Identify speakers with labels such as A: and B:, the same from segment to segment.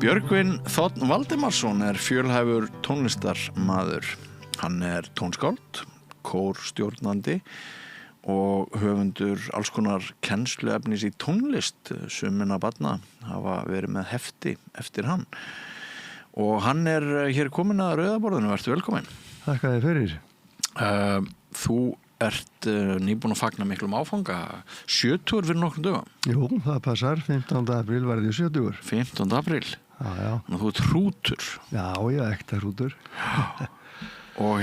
A: Björgvin Þ. Valdimarsson fjölhæfur tónlistarmaður. Hann tónskáld, kórstjórnandi og höfundur alls konar kennsluefnis í tónlist. Sumina barna hafa verið með hefti eftir hann. Og hann hér kominn að rauðaborðinu. Vertu velkominn.
B: Þakka þér fyrir.
A: Þú ert nýbúin að fagna miklum áfanga. 70 fyrir nokkrum dögum.
B: Jú, það passar. 15. apríl var því 70.
A: 15. apríl.
B: Já.
A: Þú ert hrútur.
B: Já, ekta hrútur.
A: Og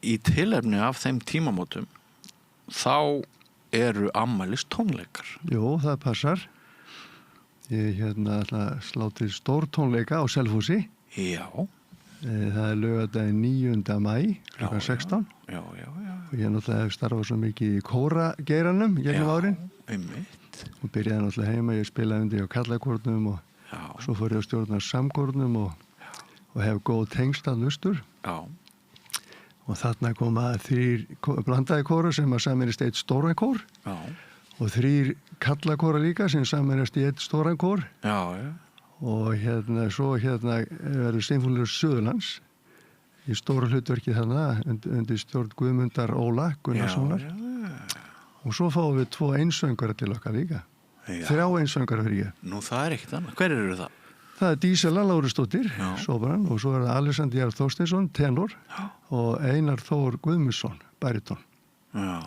A: í tilefni af þeim tímamótum þá eru afmælis tónleikar.
B: Jú, það passar. Ég ætla að slá til stór tónleika á Selfossi.
A: Já.
B: Það laugardaginn 9. maí, klukkan 16.
A: Já.
B: Og ég náttúrulega hef starfað svo mikið í kórageiranum gegnum árin.
A: Einmitt.
B: Og byrjaði náttúrulega heima, ég spilaði undir á karlakórnum og svo fór ég að stjórna samkórnum og hef góð tengsl að austur.
A: Já.
B: Og þarna koma 3 blandaði kórar sem að saminist eitt stóran kór.
A: Já.
B: Og 3 karlakórar líka sem saminist í eitt stóran kór.
A: Já.
B: Og svo verður Sinfóníuhljómsveit Suðurlands í stóra hlutverki þarna undir stjórn Guðmundar Óla Gunnarssonar. Og svo fáum við 2 einsöngara til okkar líka. 3 einsöngara fyrir ég.
A: Nú það ekkert annað. Hver eru það?
B: Það Dísela Lárusdóttir, sopran, og svo það Alexander Jarl Þorsteinsson, tenor, og Einar Þór Guðmundsson, baríton.
A: Já.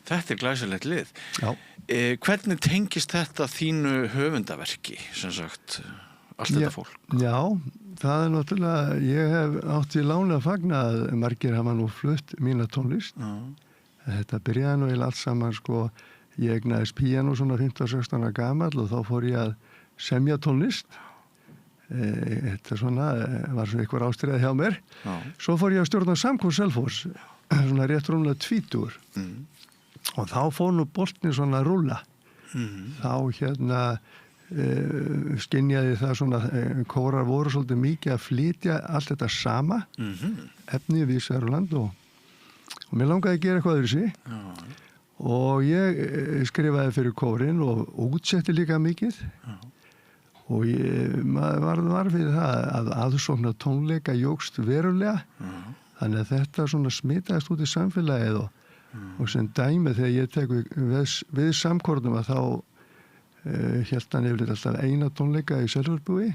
A: Þetta glæsilegt lið.
B: Já.
A: Hvernig tengist þetta þínu höfundaverki, sem sagt, allt þetta fólk?
B: Já, það náttúrulega, ég hef átt í láni að fagna að margir hafa nú flutt mína tónlist. Þetta byrjaði nú allt saman, ég egnaðist píanó svona 15-16 ára gamall og þá fór ég að semja tónlist. Þetta var svona eitthvað ástríða hjá mér. Svo fór ég að stjórna samkór Selfoss, svona rétt rúmlega 20. Og þá fór nú boltinn svona að rúlla. Þá skynjaði það svona, kórar voru svolítið mikið að flytja allt þetta sama, efni við Sverruland og mér langaði að gera eitthvað öðru sig. Og ég skrifaði fyrir kórinn og útsetti líka mikið. Og maður var fyrir það að aðsókn tónleika jókst verulega. Þannig að þetta svona smitaðist út í samfélagið og sem dæmi þegar ég tek við samkórnum að þá hélt hann yfirleitt alltaf eina tónleika í Selfossbúi.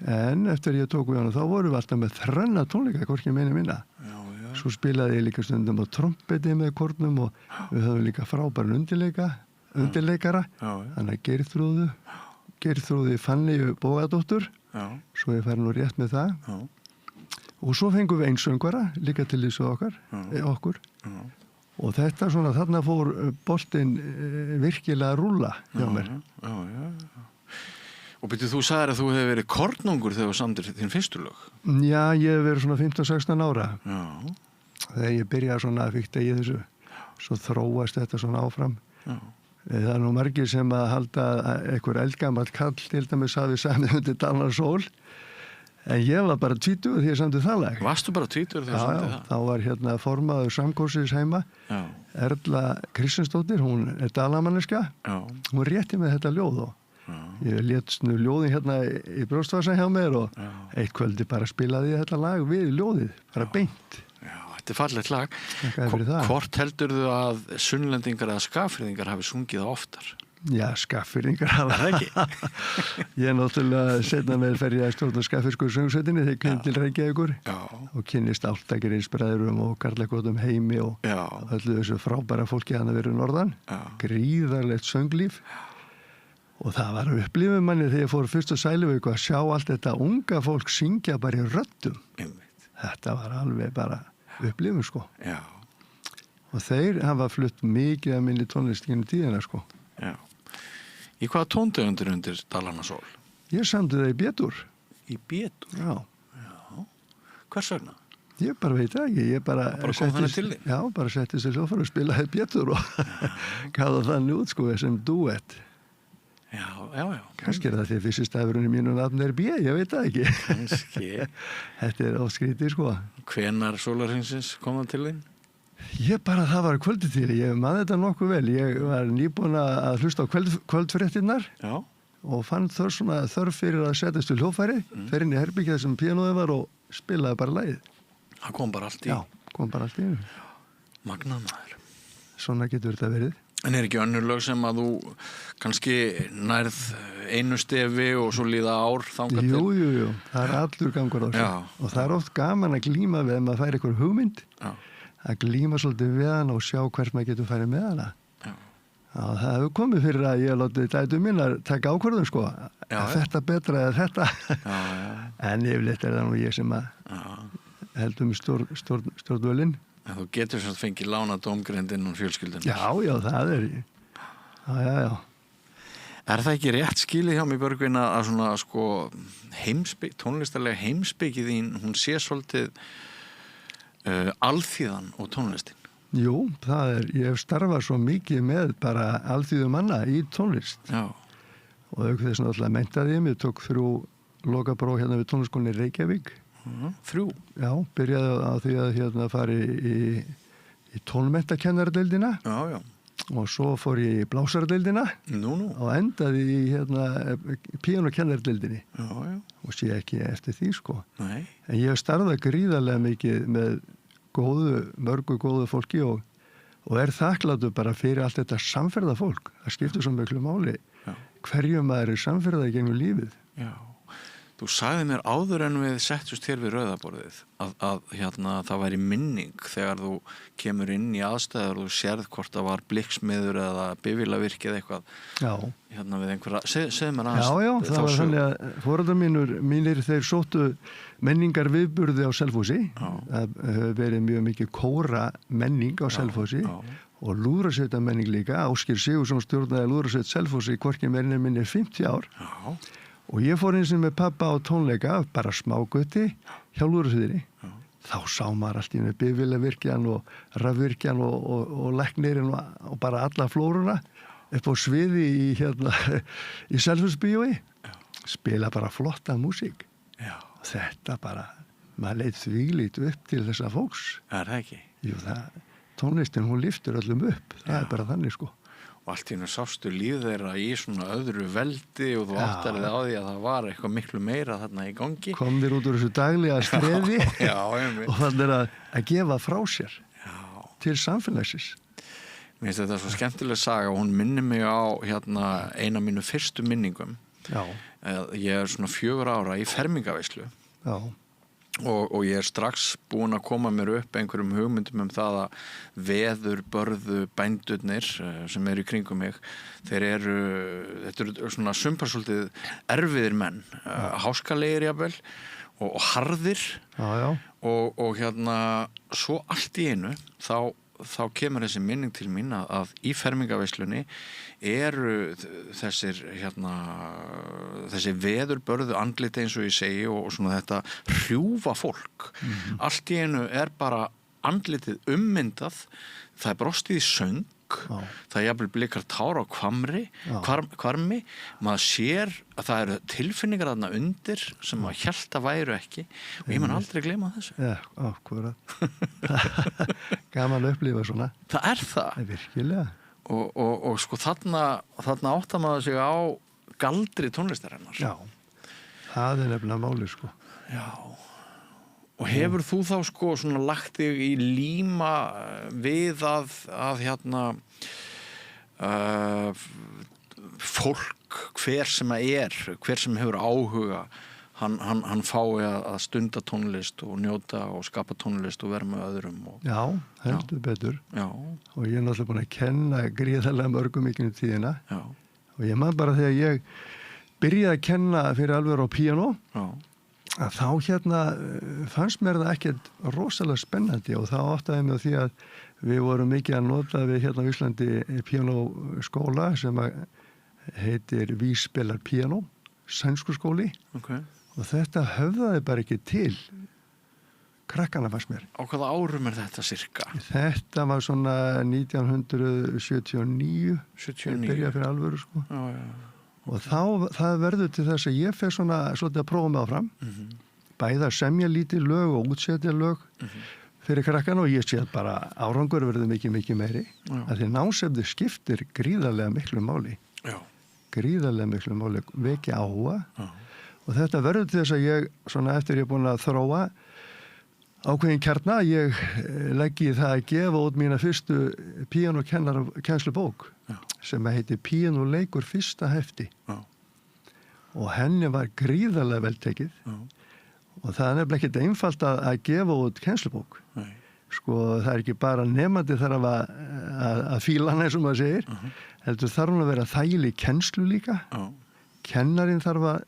B: En eftir ég tók við hann þá vorum við alltaf með 3 tónleika, hvorki meina minna. Svo spilaði ég líka stundum á trompeti með kórnum og við höfum líka frábæran undirleikara. Þannig að Geirþrúði Fanníu Bógadóttur, svo ég færi nú rétt með það. Og svo fengum við einsöngvara, líka til þessu okkur. Og þetta svona, þarna fór boltinn virkilega að rúlla hjá mér.
A: Og þú sagðir að þú hefur verið kornungur þegar þú samdir þín fyrstu lög.
B: Já, ég hef verið svona 15-16 ára. Þegar ég byrjaði svona að fikta í þessu, svo þróast þetta svona áfram. Það nú margir sem að halda einhver eldgamall kall til dæmis hafi samið undir Dalnar sól. En ég var bara 20 þegar ég samdi það lag.
A: Varstu bara 20 þegar ég samdi það?
B: Já, þá var formaður samkórsins heima. Erla Kristinsdóttir, hún dalamanneska. Hún rétti með þetta ljóð og ég lét snu ljóðin í brjóstvasa hjá mér og eitt kvöldi bara spilaði ég þetta lag við ljóðið, bara beint.
A: Já, þetta er fallegt lag. Hvort heldurðu að sunnlendingar eða skagfirðingar hafi sungið það oftar?
B: Já, Skagfirðingar hafa það ekki. Ég náttúrulega setna með fer ég að stjórna Skagfirðsku söngsveitinni þegar kynnt til Reykjavíkur og kynnist Álftagerðisbræðrum og Karlakótum Heimi og öllu þessu frábæra fólki hann að vera norðan. Gríðarlegt sönglíf. Og það var upplifun manni þegar ég fór fyrst á Sæluvíku að sjá allt þetta unga fólk syngja bara í röddum. Þetta var alveg bara upplifun,
A: Já.
B: Og þeir hafa flutt mikið að minni tónlist gennum tíðina,
A: Já. Í hvaða tóntegundir undir Dalarna sól?
B: Ég samdi það í B-dúr.
A: Í B-dúr?
B: Já.
A: Hvers vegna?
B: Ég bara veit það ekki. Ég bara
A: kom þannig til þig?
B: Já, bara settist í hljóðfæri og spilaði B-dúr og gáði þannig út sem duett.
A: Já.
B: Kannski það því fyrsti stafurinn í mínu nafn B, ég veit það ekki.
A: Kannski.
B: Þetta óskrítið,
A: Hvenær sólarhringsins kom það til þín?
B: Það var kvöldi til, ég maður þetta nokkuð vel. Ég var nýbúin að hlusta á kvöldfréttirnar
A: Já.
B: og fann þörf fyrir að setjast til hljóðfæri, fer inn í herbyggið sem píanóið var og spilaði bara lagið.
A: Það kom bara allt í.
B: Já, kom bara allt í.
A: Magnað maður.
B: Svona getur þetta verið.
A: En ekki önnur lög sem að þú kannski nærð einu stefi og svo líða ár þangað til?
B: Jú, það allur gangur á þessu. Og það oft gaman að glíma við ef maður fær einhver hugmynd.
A: Já.
B: Að glíma svolítið við hana og sjá hvert maður getur farið með hana.
A: Já.
B: Það hefur komið fyrir að ég látið dætu mín að taka ákvörðun sko. Þetta betra eða þetta.
A: Já.
B: En yfirleitt það nú ég sem að heldum stjórnvölinn.
A: En þú getur svo að fengi lána dómgrindin og fjölskyldunum.
B: Já, það er Já.
A: Er það ekki rétt skilið hjá mig, Björgvin, að svona sko tónlistarlega heimspekið þín, hún sé svolítið alþýðan og tónlistin?
B: Jú, ég hef starfað svo mikið með bara alþýðu manna í tónlist.
A: Já.
B: Og auk þess náttúrulega menntaði ég tók 3 lokapróf hérna við tónlistkólinni Reykjavík.
A: 3?
B: Já, byrjaði á því að fara í tónmenntakennaradeildina.
A: Já.
B: Og svo fór ég í blásaradeildina.
A: Nú.
B: Og endaði í píanókennaradeildinni.
A: Já.
B: Og sé ekki eftir því, sko.
A: Nei.
B: En ég hef starfað gríðarlega mikið með mörgu góðu fólki og er þakklátur bara fyrir allt þetta samferðafólk. Það skiptir svo miklu máli.
A: Já.
B: Hverju maður er samferðað í gegnum lífið.
A: Já. Þú sagði mér áður en við settust hér við rauðaborðið að það væri minning þegar þú kemur inn í aðstæður og þú sérð hvort það var blikksmiður eða bifvélavirki eða eitthvað.
B: Já.
A: Við einhverja, segðu mér aðeins.
B: Já, það var þannig að foreldrar mínir þeir sóttu menningar viðburði á Selfossi. Það hefur verið mjög mikið kóra menning á Selfossi og lúðrasveita menning líka. Ásgeir Sigurðsson stjórnaði lúðrasveit Selfossi hvorki meira en minni 50 ár.
A: Já.
B: Og ég fór eins og með pappa á tónleika, bara smágutti hjá lúðrasveitinni. Þá sá maður allt í einu bifvélavirkjan og rafvirkjan og læknirinn og bara alla flóruna upp á sviði í Selfossbíói. Spila bara flotta músík.
A: Já.
B: Þetta bara, maður leit þvílít upp til þessa fólks.
A: Er það ekki?
B: Jú, tónlistin hún lyftur öllum upp. Það er bara þannig, sko.
A: Og allt í hennu sástu líf þeirra í svona öðru veldi og þú áttarði á því að það var eitthvað miklu meira þarna í gangi.
B: Kom þér út úr þessu daglega streði
A: og
B: þannig er að gefa frá sér til samfélagsins.
A: Mér finnst þetta svo skemmtileg saga og hún minnir mig á eina af mínu fyrstu minningum.
B: Já.
A: Ég er svona 4 ára í fermingaveislu.
B: Já.
A: Og ég er strax búin að koma mér upp einhverjum hugmyndum það að veðurbörðu bændurnir sem eru í kringum mig, þetta eru svona sumparsvolítið erfiðir menn, háskalegir jafnvel og harðir.
B: Já.
A: Og svo allt í einu þá kemur þessi minning til mín að í fermingaveislunni eru þessi veðurbörðu andliti eins og ég segi og svona þetta hrjúfa fólk. Allt í einu er bara andlitið ummyndað, það er brostið í söng, það er jafnvel blikar tár á hvarmi, maður sér að það eru tilfinningar þarna undir sem maður hélt að væru ekki og ég mun aldrei gleyma þessu.
B: Já, ákvörðan. Gaman að upplifa svona.
A: Það er það.
B: Virkilega.
A: Og sko þarna áttar maður sig á galdri tónlistarinnar.
B: Já, það er nefnilega máli, sko.
A: Já. Og hefur þú þá sko svona lagt þig í líma við að fólk hver sem hefur áhuga hann fái að stunda tónlist og njóta og skapa tónlist og vera með öðrum
B: Já, heldur betur.
A: Já.
B: Og ég er náttúrulega búin að kenna gríðarlega mörgum í tíðina.
A: Já.
B: Og ég man bara þegar ég byrjaði að kenna fyrir alveg á píanó. Já. Að þá fannst mér það ekkert rosalega spennandi og þá áttaði mig á því að við vorum mikið að nota við á Íslandi píanóskóla sem heitir Víspelar píanó, sænsku skóli.
A: Okay.
B: Og þetta höfðaði bara ekki til krakkana fannst mér.
A: Á hvaða árum er þetta cirka?
B: Þetta var svona 1979.
A: 79?
B: Byrjaði fyrir alvöru, sko.
A: Já.
B: Og það verður til þess að ég fer svolítið að prófa mig áfram. Bæði að semja lítið lög og útsetja lög. fyrir krakkan og ég sé bara árangur verður mikið meiri að því námsefni skiptir gríðarlega miklu máli.
A: Já.
B: Gríðarlega miklu máli, vekja áhuga og þetta verður til þess að ég, svona eftir ég er búin að þróa ákveðin kjarna, ég leggi í það að gefa út mína fyrstu píanókennslubók sem heitir Píanóleikur fyrsta hefti og henni var gríðarlega vel tekið og það er nefnilega ekkert einfalt að gefa út kennslubók.
A: Nei.
B: Sko það er ekki bara nemandi þarf að fíla hann eins og maður segir, heldur þarf hún að vera þægileg kennslu líka, kennarinn þarf að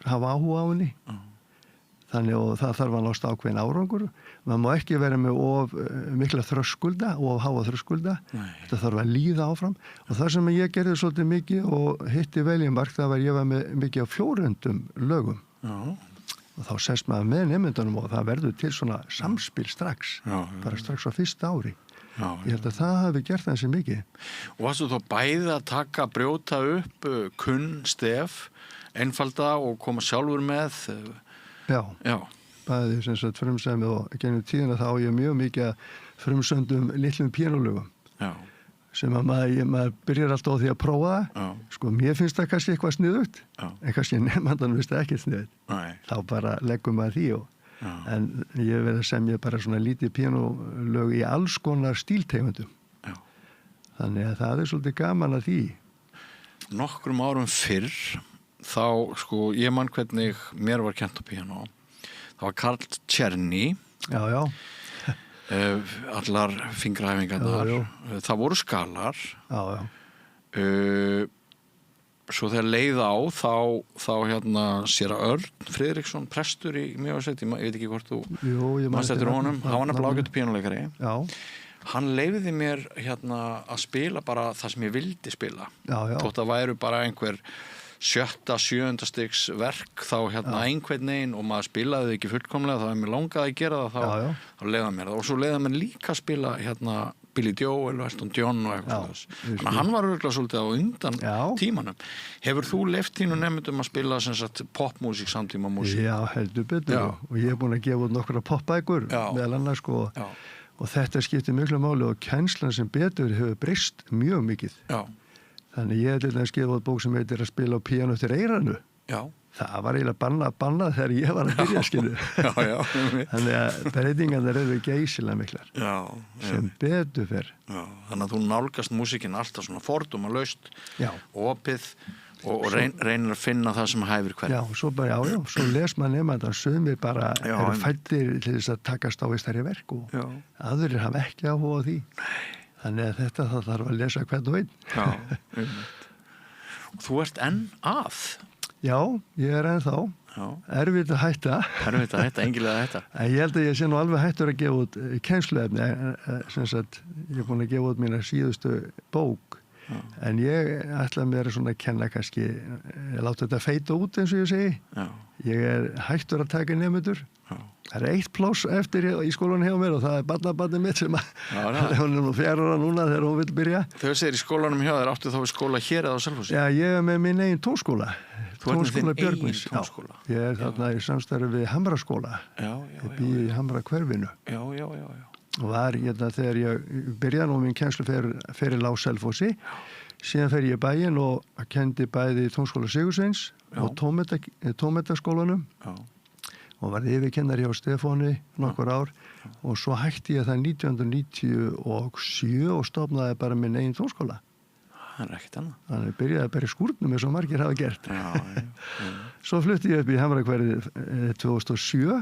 B: hafa áhuga á henni. Þannig og það þarf að nást ákveðin árangur. Man má ekki vera með of mikla þröskulda, of háa þröskulda. Þetta þarf að líða áfram. Og það sem ég gerði svolítið mikið og hitti vel í mark, það var ég var með mikið á 400 lögum. Já. Og þá sest maður með nemyndunum og það verður til svona samspil strax. Bara strax á fyrsta ári. Já. Ég held að það hafi gert þessi mikið.
A: Og varstu þá bæði að brjóta upp stef, einfalda og koma sjálfur með...
B: Já, bæði sem sagt frumsæmi og gennum tíðina þá á ég mjög mikið frumsöndum litlum píanólögum sem að maður byrjar alltaf á því að prófa það. Sko, mér finnst það kannski eitthvað sniðugt, en kannski nemandan finnst það ekki sniðugt. Þá bara leggum maður því en ég verð að semja bara svona lítið píanólög í alls konar stíltegundum. Þannig að það er svolítið gaman að því.
A: Nokkrum árum fyrr þá, sko, ég man hvernig mér var kennt á píanó. Það var Karl Czerny.
B: Já.
A: Allar fingrahæfingarnar. Það voru skalar.
B: Já.
A: Svo þegar leið á, þá séra Örn Friðriksson, prestur í Mjóasveit, ég veit ekki hvort þú manst eftir honum, hann var nefnilega ágætur píanóleikari. Já. Hann leyfði mér að spila bara það sem ég vildi spila. Já. Þótt að væru bara einhver 7., 7. stigs verk þá einhvern veginn og maður spilaði ekki fullkomlega þá mér langaði að gera það þá leiða mér það og svo leiða mér líka að spila Billy Joel og Elton John og eitthvað þess. Þannig að hann var örugglega svolítið á undan tímanum. Hefur þú leyft þínu nemendum að spila sem sagt popmúsík, samtíma músík?
B: Já, heldur betur og ég er búin að gefa út nokkra popbækur meðal annars sko og þetta skiptir miklu máli og kennslan sem betur hefur breyst mjög mikið. Já. Þannig ég til þess að gefa út bók sem heitir að spila á píanó eftir eyranu. Já. Það var eiginlega bannað þegar ég var að byrja skilu. Já. Þannig að breytingarnar eru geysilega miklar. Já. Sem betur fer. Já.
A: Þannig að þú nálgast músíkin alltaf svona fordómalaust, opið og reynir að finna það sem hæfir hverju.
B: Já, svo bara, svo les maður nemandan sumir bara eru fæddir til þess að takast á í stærri verk og aðrir hafa ekki áhuga á því. Nei. Þannig að þetta það þarf að lesa hvern og einn.
A: Já, Þú ert enn að?
B: Já, ég er enn þá. Erfitt að hætta.
A: Engilega að hætta.
B: En ég held að ég sé nú alveg hættur að gefa út kennsluefni. Sem sagt, ég er búin að gefa út mína síðustu bók. En ég ætla mér svona að kenna kannski, láta þetta feita út eins og ég segi. Ég er hættur að taka nemendur. Það er 1 pláss eftir í skólanum hjá mér og það er barnabarnið mitt sem hún er nú 4 ára núna þegar hún vil byrja.
A: Þegar þú segir í skólanum hjá þér, áttu þá við skóla hér eða á Selfossi?
B: Já, ég er með minn eigin tónskóla.
A: Þú ert með þinn eigin tónskóla?
B: Já, ég er þarna í samstarfi við Hamraskóla. Ég býð í Hamrakverfinu.
A: Já.
B: Og var þegar ég byrjaði nú minn kennslu fyrir á Selfossi, síðan fer ég í bæinn og kendi bæði tónskóla Sigursveins og tónmenntaskólanum. Og var yfirkennari hjá Stefáni nokkur ár og svo hætti ég það 1997 og stofnaði bara minn eigin tónskóla.
A: Það er ekkert annað.
B: Þannig byrjaði bara í skúrnum eins og margir hafa gert. Svo flutti ég upp í Hamrakverfið 2007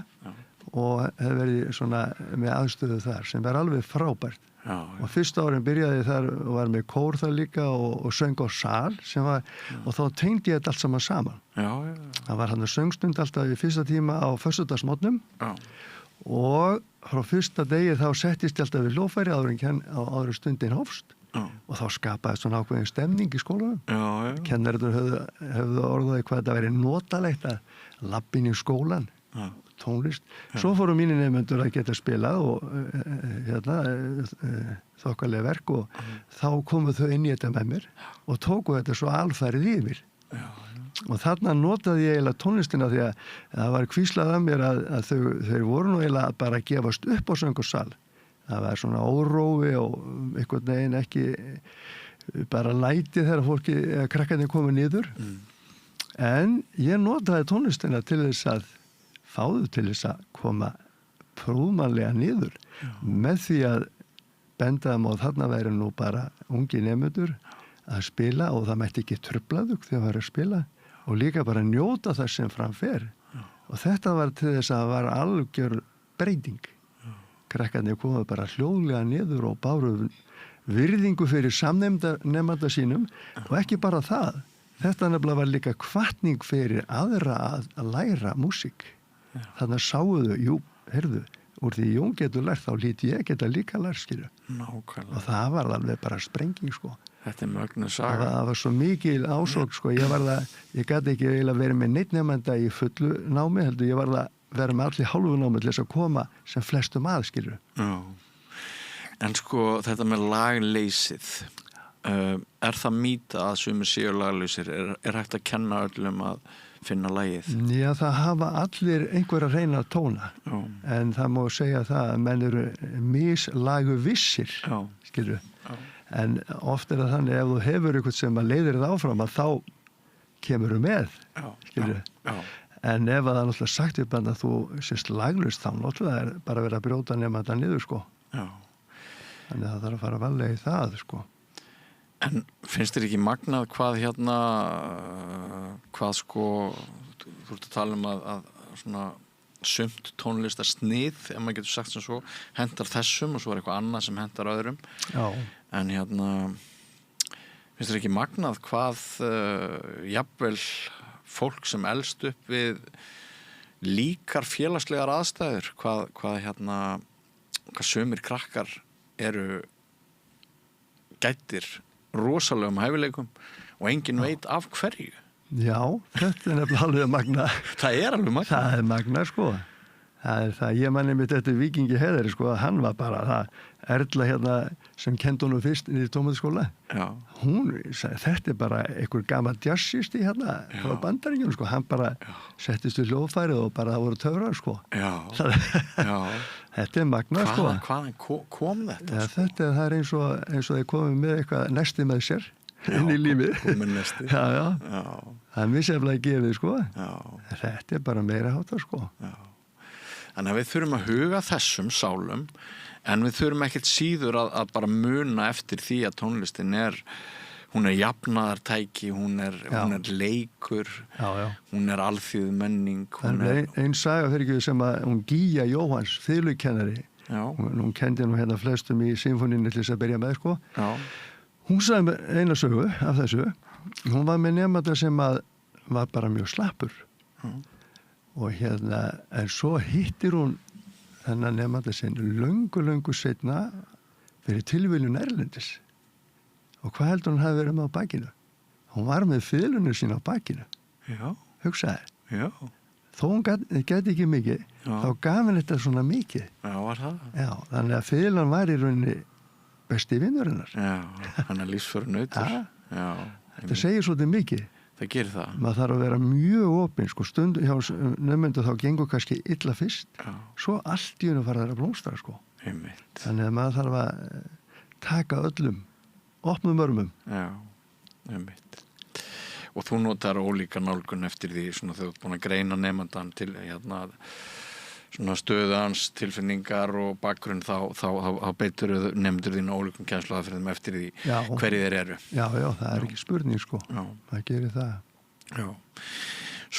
B: og hef verið svona með aðstöðu þar sem var alveg frábært. Og fyrsta árin byrjaði ég þar og var með kór þar líka og söng á sal sem var, og þá tengdi ég þetta allt saman. Það var hann söngstund alltaf í fyrsta tíma á föstudagsmorgnum og frá fyrsta degi þá settist ég alltaf við hljóðfæri áður stundin hófst og þá skapaði svona ákveðin stemning í skólanum. Kennararnir höfðu orðaði hvað þetta væri notalegt að labbin í skólan. Tónlist. Svo fóru mínir nemendur að geta spilað og þokkalega verk og þá komu þau inn í þetta með mér og tóku þetta svo alfærið yfir. Og þarna notaði ég eiginlega tónlistina því að það var hvíslað að mér að þau voru nú eiginlega bara að gefast upp á söng og sal. Það var svona órói og einhvern veginn ekki bara læti þegar fólki, krakkarnir komið niður. En ég notaði tónlistina til þess að fá þau til þess að koma prúðmannlega niður með því að benda þeim á þarna væri nú bara ungi nemendur að spila og það mætti ekki trufla þau þegar það var að spila og líka bara njóta það sem framfer. Og þetta var til þess að það var algjör breyting. Krakkarnir komuð bara hljóðlega niður og báru virðingu fyrir samnemanda sínum og ekki bara það. Þetta nefnilega var líka hvatning fyrir aðra að læra músík. Þannig að sáuðu, jú, heyrðu, úr því Jón getur lært, þá lít ég geta líka lært, skilju.
A: Nákvæmlega.
B: Og það var alveg bara sprenging, sko.
A: Þetta mögnuð saga.
B: Það var svo mikil ásókn, sko. Ég gat ekki eiginlega verið með neitt nefnda í fullu námi, heldur ég var að vera með allir hálfu námi til þess að koma sem flestum að, skilju.
A: Já. En sko, þetta með lagleysið, það mýta að sumir séu lagleysir? Er hægt að kenna öllum að finna lagið?
B: Já, það hafa allir einhver að reyna að tóna. En það má segja það að menn eru mislaguvissir, skilju. En oft það þannig ef þú hefur eitthvað sem að leiðir það áfram að þá kemur þú með, skilju. En ef það er náttúrulega sagt upp að þú sést laglaust þá náttúrulega er bara verið að brjóta nema þetta niður, sko. Þannig að það þarf að fara varlega í það, sko.
A: En finnst þér ekki magnað hvað hvað sko, þú ert að tala um að svona sumt tónlistar snið, ef maður getur sagt sem svo, hentar þessum og svo er eitthvað annað sem hentar öðrum. En finnst þér ekki magnað hvað jafnvel fólk sem elst upp við líkar félagslegar aðstæður, hvað sumir krakkar eru gættir rosalegum hæfileikum og enginn veit af hverju.
B: Já, þetta er nefnilega alveg magna.
A: Það er alveg magna.
B: Það er magna, sko. Það er það. Ég manni mitt eftir Víkingi Heiðari, sko, hann var bara það. Erla sem kendi honum fyrst í tónlistarskóla. Hún sagði, þetta er bara einhver gammal jazzisti frá Bandaríkjunum, sko. Hann bara settist við hljóðfærið og bara það voru töfrar, sko. Þetta er magna, sko.
A: Hvaðan kom þetta?
B: Ja, þetta er eins og þeir komið með eitthvað nesti með sér inn í lífið.
A: Komið nesti.
B: Það er misjaflega gefið, sko. Þetta er bara meira háttar, sko.
A: Þannig að við þurfum að huga þessum sálum, en við þurfum ekkert síður að bara muna eftir því að tónlistin hún er jafnaðartæki, hún er leikur, hún er alþýðu menning.
B: Ein saga fyrir ekki sem að hún Gíja Jóhanns, fiðlukennari, hún kendi nú flestum í symfóníunni til þess að byrja með, sko. Hún sagði með eina sögu af þessu. Hún var með nemanda sem var bara mjög slappur. Og en svo hittir hún þennan nemanda sinn löngu seinna fyrir tilviljun erlendis. Og hvað heldur hún hafi verið með á bakinu? Hún var með fiðlunum sín á bakinu. Hugsaði. Þó hún gæti ekki mikið, þá gaf henni þetta svona mikið.
A: Var það?
B: Þannig að fiðlan var í rauninni besti vinnurinnar.
A: Hann er lífsföru nautur.
B: Þetta segir svolítið mikið.
A: Það gerir það.
B: Maður þarf að vera mjög opinn, sko, stund hjá nefnendu þá gengur kannski illa fyrst, svo allt í hennu fara þær að blómstra, sko. Þannig að maður þarf að taka öllum, opnum örmum.
A: Og þú notar ólíka nálgun eftir því, svona þegar þú ert búin að greina nemandann til svona stöðu hans, tilfinningar og bakgrunn, þá beitur nefndur þín ólíkum kennsluaðferðum eftir því hverju þeir eru.
B: Já, það er ekki spurning, sko. Það gerir það.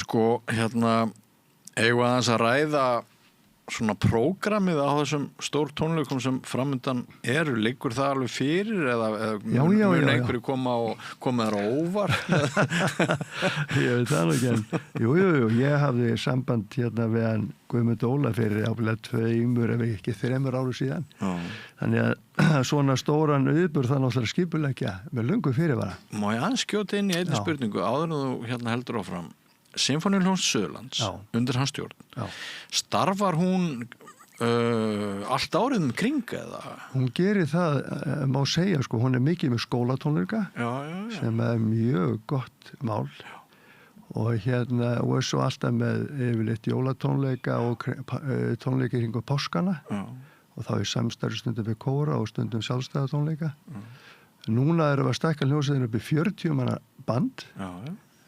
A: Sko, eigum við aðeins að ræða svona prógramið á þessum stór tónleikum sem framundan eru, liggur það alveg fyrir eða mun einhverju koma þar á óvart?
B: Ég veit það nú ekki, en jú, ég hafði samband við hann Guðmund Óla fyrir ábyggilega 2 ef ekki 3 árum síðan. Þannig að svona stóran viðburð það náttúrulega skipuleggja með löngu fyrirvara.
A: Má ég aðeins skjóta inn í einni spurningu áður en þú heldur áfram? Sinfóníuhljómsveit Suðurlands undir hans stjórn. Starfar hún allt árið kring eða?
B: Hún gerir það, má segja, sko, hún er mikið með skólatónleika sem er mjög gott mál og og svo alltaf með yfirleitt jólatónleika og tónleika hring og páskana og þá samstarfi stundum við kóra og stundum sjálfstæða tónleika. Núna erum við að stækka hljómsveitina upp í 40 manna band.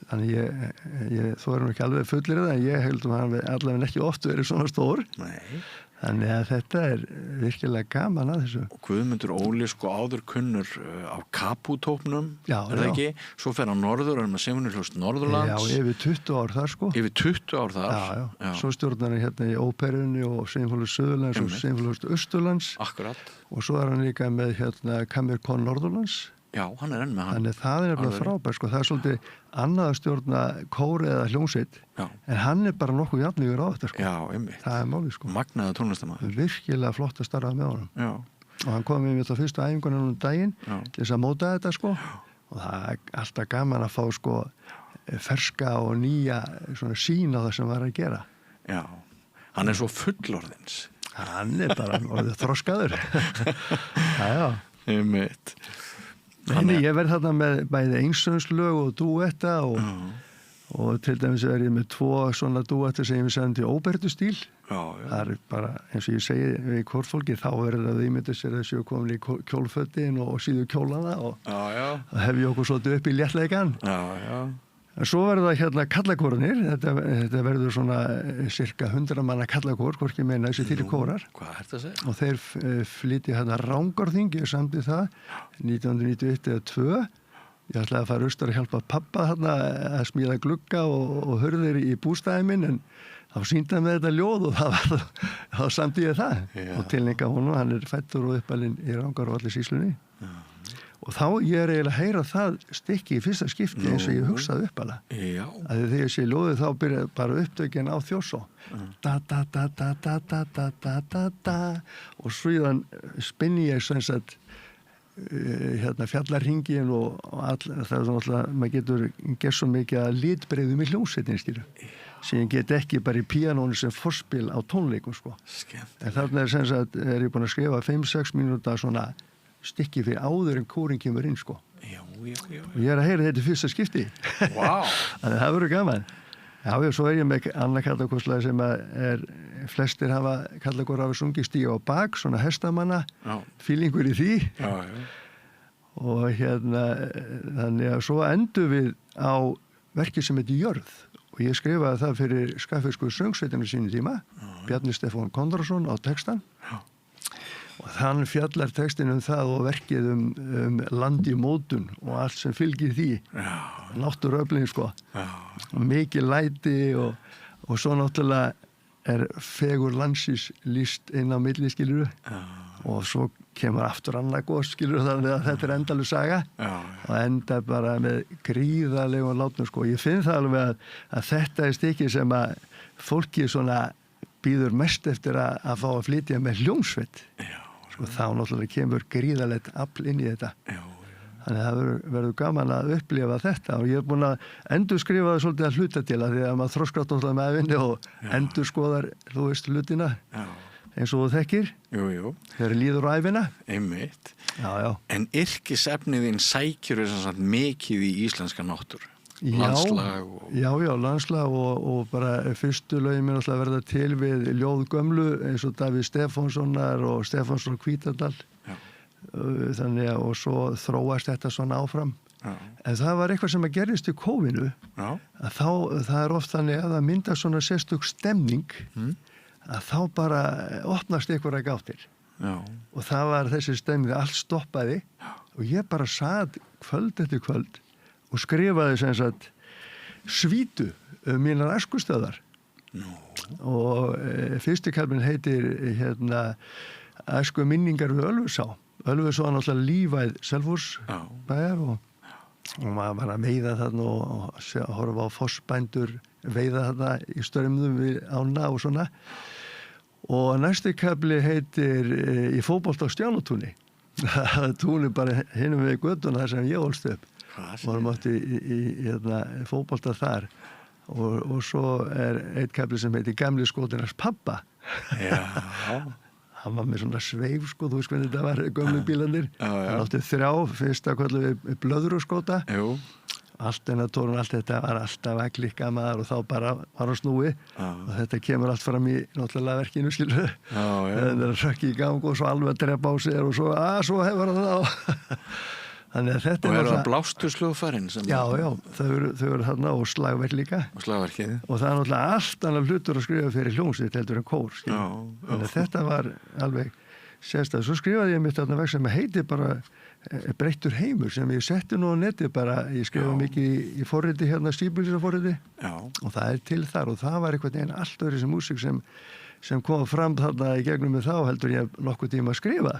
B: Þannig ég þú nú ekki alveg fullir það, en ég heldum að hann allavega ekki oft verið svona stór.
A: Nei.
B: Þannig að þetta virkilega gaman að þessu.
A: Og Guðmundur Óli sko áður kunnur á Kapútópnum, það ekki? Svo fer hann norður, með Sinfóníuhljómsveit Norðurlands.
B: Já, yfir 20 ár þar sko.
A: Yfir 20 ár þar?
B: Já. Svo stjórnar hann í Óperunni og Sinfóníuhljómsveit Suðurlands og Sinfóníuhljómsveit Austurlands.
A: Akkurat.
B: Og svo hann líka með Kammerkón Norðurlands.
A: Já, hann enn með hann.
B: Þannig það nefnilega frábært, sko. Það svolítið annað að stjórna kóri eða hljómsveit, en hann bara nokkuð jafnlegur á þetta, sko.
A: Já, einmitt.
B: Það málið, sko.
A: Magnaður tónlistarmaður.
B: Virkilega flott að starfa með honum.
A: Já.
B: Og hann kom með þetta fyrstu æfingunum daginn til þess að móta þetta, sko. Og það alltaf gaman að fá, sko, ferska og nýja svona sýn á það sem var að gera.
A: Já. Hann svo fullorðins.
B: Hann bara orðið þroskaður. Já.
A: Einmitt.
B: Nei, ég verð þarna með bæði einsöngslög og dúetta og til dæmis ég með 2 svona dúetta sem ég sendi í ópertustíl. Það bara, eins og ég segi við kórfólki, þá verður það ímyndið sér þessu komin í kjólfötin og síðu kjólana og hef ég okkur svolítið upp í léttleikan. En svo verður það kallakórnir, þetta verður svona cirka 100 manna kallakór, hvorki meina þessi 4 kórar.
A: Hvað er þetta að segja?
B: Og þeir flytja Rangárþing, ég samdi það, 1991 eða 2. Ég ætlaði að fara austur að hjálpa pappa að smíða glugga og hurðir í bústæði minn, en þá sýndi hann með þetta ljóð og þá samdi ég það. Og tilninga honum, hann fæddur og uppalinn í Rangár og allir síslunni. Og þá ég eiginlega að heyra það stykki í fyrsta skipti eins og ég hugsaði uppala. Já. Að þegar ég sé ljóðið þá byrja bara upptökin á Þjórsá. Da da da da da da da da da da og síðan spinni ég sem sagt fjallarhringin og það náttúrulega, maður getur gert svo mikið að litbrigðum í hljómsveitinni, skilur. Sem ég get ekki bara í píanónu sem forspil á tónleikum, sko. Skemmt. En þarna sem sagt ég búin að skrifa 5-6 mínúta svona stykki fyrir áður en kórin kemur inn, sko. Já. Og ég að heyra þetta fyrsta skipti. Vá. Þannig að það verður gaman. Já, svo ég með annað kallakórslega sem flestir hafa kallakór hafa sungið Stíga á bak, svona hestamanna, fílingur í því. Já. Og þannig að svo endum við á verki sem heitir Jörð. Og ég skrifaði það fyrir Skagfirðsku söngsveitinu sínu tíma, Bjarni Stefán Konráðsson á textan. Og þann fjallar textin það og verkið land í mótun og allt sem fylgir því. Náttúruöflin, sko. Og mikið læti og svo náttúrulega fegur landsins lýst inn á milli, skilur. Og svo kemur aftur annað gos, skilur, þannig að þetta endalaus saga. Og enda bara með gríðarlegum látnum, sko. Ég finn það alveg að þetta stykki sem að fólki svona býður mest eftir að fá að flytja með hljómsveit. Og þá náttúrulega kemur gríðarlegt afl inn í þetta. Þannig að það verður gaman að upplifa þetta og ég búin að endurskrifa það svolítið að hluta til að því að maður þroskast náttúrulega með vinni og endurskoðar, þú veist, hlutina eins og þú þekkir. Þegar líður á ævina. Einmitt. En yrkisefniðin sækjur mikið í íslenska náttúru. Landslag og... Já, landslag og bara fyrstu lögin mér alltaf verða til við ljóð gömlu eins og Davíð Stefánssonar og Stefánsson Hvítadal. Þannig að og svo þróast þetta svona áfram. En það var eitthvað sem að gerist í kófinu að þá, það oft þannig að það myndast svona sérstök stemning að þá bara opnast einhverja gáttir. Og það var þessi stemning, allt stoppaði og ég bara sat kvöld eftir kvöld og skrifaði sem sagt svítu mínar æskustöðar. Og fyrsti kaflinn heitir æsku minningar við Ölfusá. Ölfusá var náttúrulega lífæð Selfossbæjar og maður var að veiða þarna og horfa á fossbændur veiða þarna í störmum við ána og svona. Og næsti kafli heitir í fótbolta á Stjánatúni. Túni bara hinum við göttuna þar sem ég ólst upp. Og hann mátti í fótbolta þar og svo eitt kafli sem heitir Gamli skótinars pappa. Hann var með svona sveif, sko, þú veist hvernig þetta var, gömlu bílarnir. Hann átti 3, fyrsta kvöldu við blöðruskóta allt enatórun, allt þetta var alltaf að klikka maður og þá bara var hann snúi og þetta kemur allt fram í náttúrulega verkinu, skilur það er rökk í gang og svo alveg að drepa á sér og svo, svo hefur hann þá þannig að þetta
A: og eru það blástursljóðfærin
B: já, þau eru þarna og slagverk líka
A: og slagverkið
B: og það er náttúrulega allt annar hlutur að skrifa fyrir hljómsveit heldur en kór, þannig að þetta var alveg sérstæð. Svo skrifaði ég mitt þarna verk sem heiti bara Breyttur heimur sem ég setti nú á neti bara, ég skrifa mikið í forriti hérna, síbílisarforriti og það er til þar og það var einhvern veginn allt öðru sem músík sem kom fram þarna í gegnum mig þá heldur ég nokkuð tíma að skrifa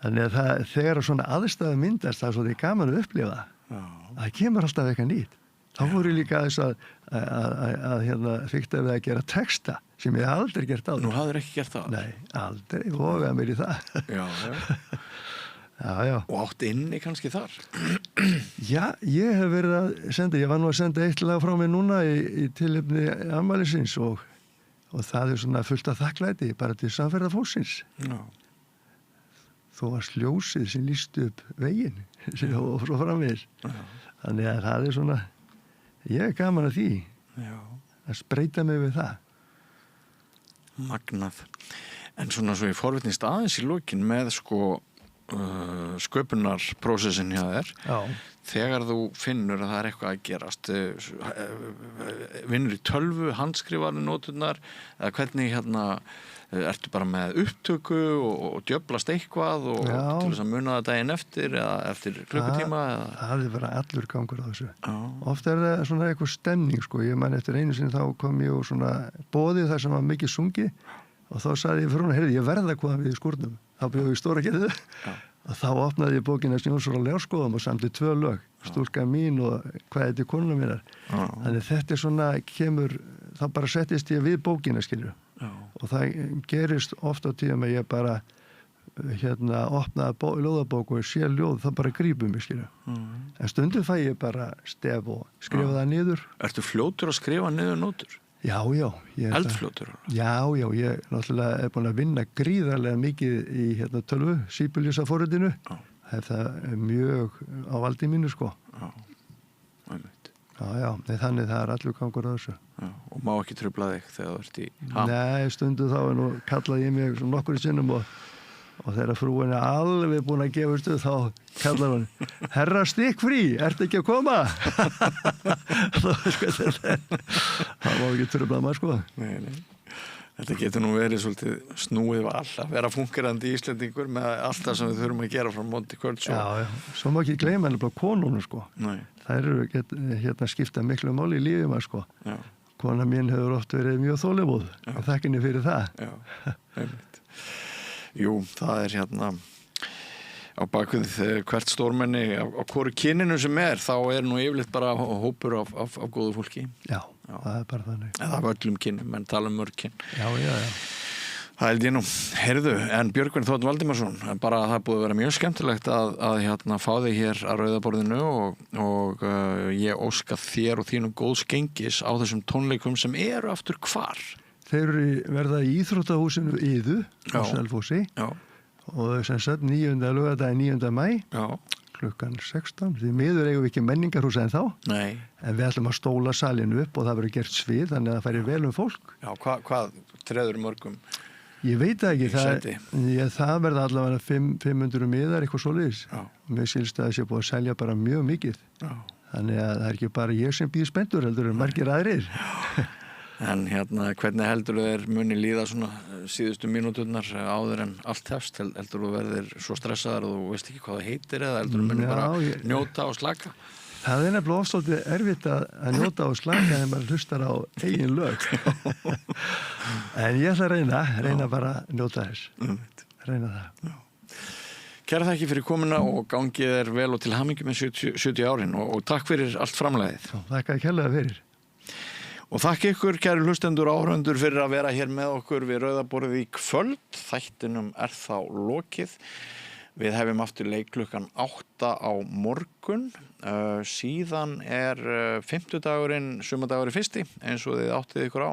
B: þannig að það, þegar svona aðstæða myndast það er svo því gaman að upplifa það kemur alltaf eitthvað nýtt þá voru líka þess að hérna, fikta við að gera texta sem ég aldrei gert áður.
A: Nú hafðir ekki gert það?
B: Nei, aldrei, vogaði mér í það Já. Og
A: átt inni kannski þar?
B: Já, ég hef verið að senda, ég var nú að senda eitt lag frá mig núna í tilefni afmælisins og það er svona fullt af þakklæti bara til samferðafólksins. Já. Þó var ljósið sem lýsti upp veginn og frá framvegis. Þannig að það er svona, ég er gaman að því. Já. Að spreyta mig við það.
A: Magnað. En svona svo ég forvitnist aðeins í lokin með sköpunarprósessin hjá þér þegar þú finnur að það er eitthvað að gerast vinnur í tölvu, handskrifarnir nóturnar eða hvernig ertu bara með upptöku og djöflast eitthvað og til þess að muna það daginn eftir eða eftir klukkutíma
B: það er bara allur gangur á þessu ofta er það svona eitthvað stemning ég man eftir einu sinni þá kom ég og svona boðið þar sem var mikið sungið og þá sagði ég fyrir hún, heyrðu, ég verða að koma við í skúrnum. Þá bjóði ég stóra getið og þá opnaði ég bókina Snjósur á Ljárskóðum og samdi 2 lög, Stúlka mín og Hvað er til konuna mínar. Þannig þetta er svona, þá bara settist ég við bókina, skilju. Og það gerist oft á tíðum að ég bara opnaði ljóðabók og sé ljóð, það bara grípum mig, skilju. En stundum fæ ég bara stef og skrifa það niður.
A: Ertu fljótur að skrifa niður nótur?
B: Já.
A: Eldfljótur?
B: Já, ég náttúrulega er búin að vinna gríðarlega mikið í tölvu, síbílisarforritinu. Það er mjög á valdi mínu,
A: Já, einmitt.
B: Já, þannig það er allur gangur á þessu.
A: Já, og má ekki trufla þig þegar þú ert í ham?
B: Nei, stundu þá nú kallaði ég mig nokkur sinnum og þegar frúin er alveg búin að gefa stuð þá kallar hún herra stikkfrí, ertu ekki að koma? Það má ekki trufla maður
A: Nei. Þetta getur nú verið svolítið snúið val að vera fungerandi Íslendingur með allt það sem við þurfum að gera frá móti kvölds
B: Já, svo má ekki gleyma henni bara konunum þær eru skipta miklu máli í lífið maður Kona mín hefur oft verið mjög þolinmóð og þakkinni fyrir það
A: Já, einmitt Jú, það er á bakvið hvert stórmenni á hvoru kyninu sem þá er nú yfirleitt bara hópur af góðu fólki.
B: Já, það er bara þannig.
A: Eða af öllum kynum, en tala mörg kyn.
B: Já.
A: Það held ég nú. Heyrðu, en Björgvin Þ. Valdimarsson, bara það búið að vera mjög skemmtilegt að fá þig hér að rauðaborðinu og ég óska þér og þínum góðs gengis á þessum tónleikum sem eru aftur hvar?
B: Þeir verða í Íþróttahúsinu Iðu á Selfossi og sem sagt 9. laugardaginn 9. maí klukkan 16. Því miður eigum við ekki menningarhús en þá en við ætlum að stóla salinu upp og það verður gert svið þannig að það færi vel fólk.
A: Já, hvað treður mörgum?
B: Ég veit það ekki, það verða allavega 500 miðar eitthvað svoleiðis og mér skilst að það sé búið að selja bara mjög mikið þannig að það er ekki bara ég sem býð spenntur heldur margir aðrir.
A: En hvernig heldur þeir muni líða svona síðustu mínúturnar áður en allt hefst? Heldur þú verðir svo stressaðar og þú veist ekki hvað það heitir eða heldur þú muni bara njóta og slaka?
B: Það er nefnilega ofstóttið erfitt að njóta og slaka þegar maður hlustar á eigin lög. En ég ætla að reyna bara að njóta þess. Reyna það.
A: Kæra þakki fyrir komuna og gangið er vel og til hamingju með 70 árin og takk fyrir allt framlagið.
B: Þakka kærlega fyrir.
A: Og þakka ykkur, kæru hlustendur og áhorfendur fyrir að vera hér með okkur við rauðaborðið í kvöld. Þættinum er þá lokið. Við hefum aftur leik klukkan 8 á morgun. Síðan er 50-dagurinn, sumardagurinn fyrsti, eins og þið áttið ykkur á.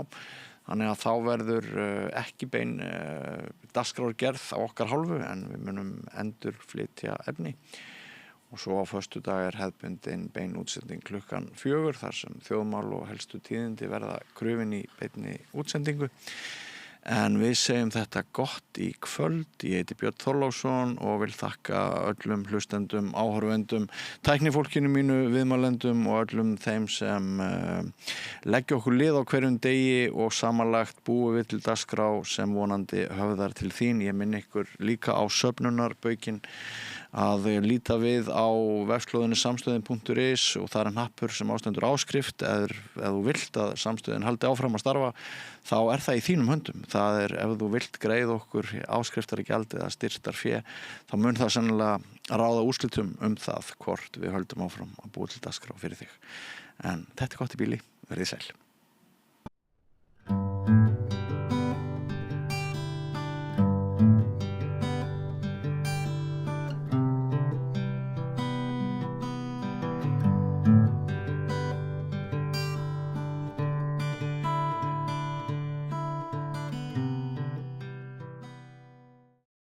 A: Þannig að þá verður ekki bein dagskrárgerð á okkar hálfu, en við munum endurflytja efni. og svo á föstudag hefðbundin bein útsending klukkan 4 þar sem þjóðmál og helstu tíðindi verða krufin í beinni útsendingu. En við segjum þetta gott í kvöld. Ég heiti Björn Þorláksson og vil þakka öllum hlustendum, áhorfendum, tæknifólkinu mínu, viðmælendum og öllum þeim sem leggja okkur lið á hverjum degi og samanlagt búum við til dagskrá sem vonandi höfðar til þín. Ég minni ykkur líka á söfnunarbaukinn að líta við á vefslóðinni samstöðin.is og það hnappur sem ástendur áskrift ef þú vilt að samstöðin haldi áfram að starfa, þá það í þínum höndum. Það ef þú vilt greiða okkur áskriftargjald eða styrktarfé, þá mun það sennilega ráða úrslitum það hvort við höldum áfram að búa til dagskrá fyrir þig. En þetta gott í bíli, verið sæl.